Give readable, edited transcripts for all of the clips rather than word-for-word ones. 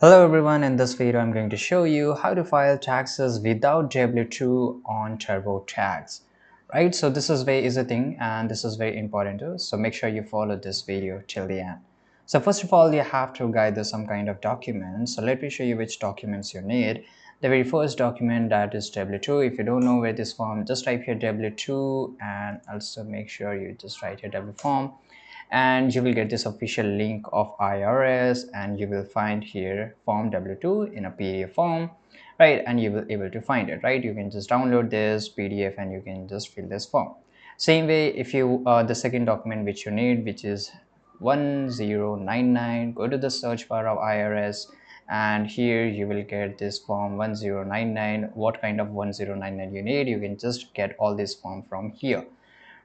Hello everyone, in this video I'm going to show you how to file taxes without W2 on TurboTax. Right, so this is very easy thing and this is very important too. So make sure you follow this video till the end. So first of all, you have to gather some kind of documents. So let me show you which documents you need. The very first document, that is W2. If you don't know where this form, just type here W2 and also make sure you just write here W form, and you will get this official link of IRS, and you will find here form W2 in a PDF form, right? And you will able to find it, right? You can just download this PDF and you can just fill this form. Same way, if you the second document which you need, which is 1099, go to the search bar of IRS, and here you will get this form 1099. What kind of 1099 you need, you can just get all this form from here.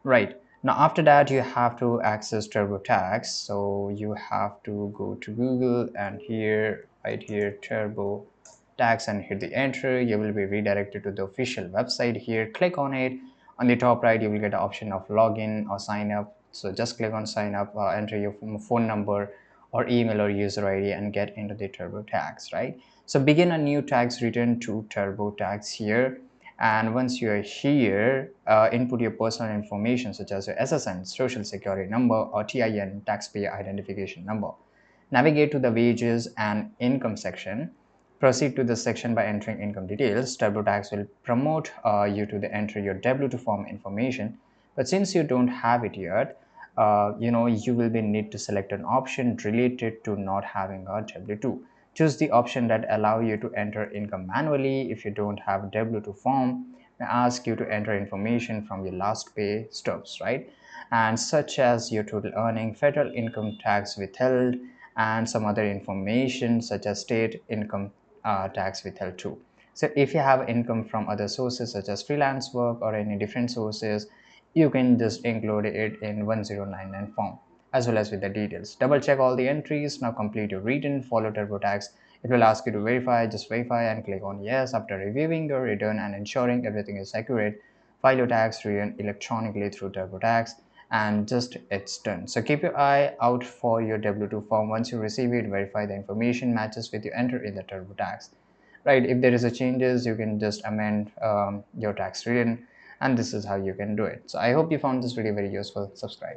Right. Now, after that, you have to access TurboTax. So you have to go to Google and here, right here, TurboTax, and hit the enter. You will be redirected to the official website here. Click on it. On the top right, you will get the option of login or sign up. So just click on sign up, enter your phone number or email or user ID and get into the TurboTax, right? So begin a new tax return to TurboTax here, and once you are here, input your personal information such as your SSN, social security number, or TIN, taxpayer identification number. Navigate to the wages and income section. Proceed to the section by entering income details. TurboTax will promote you to enter your W2 form information. But since you don't have it yet, you will be need to select an option related to not having a W2. Choose the option that allow you to enter income manually. If you don't have W2 form, may ask you to enter information from your last pay stubs, right? And such as your total earning, federal income tax withheld, and some other information such as state income tax withheld too. So if you have income from other sources such as freelance work or any different sources, you can just include it in 1099 form as well as with the details. Double check all the entries. Now complete your return, follow TurboTax. It will ask you to verify, just verify and click on yes. After reviewing your return and ensuring everything is accurate, file your tax return electronically through TurboTax, and just it's done. So keep your eye out for your W2 form. Once you receive it, verify the information matches with your enter in the TurboTax. Right, if there is a changes, you can just amend your tax return, and this is how you can do it. So I hope you found this video very useful. Subscribe.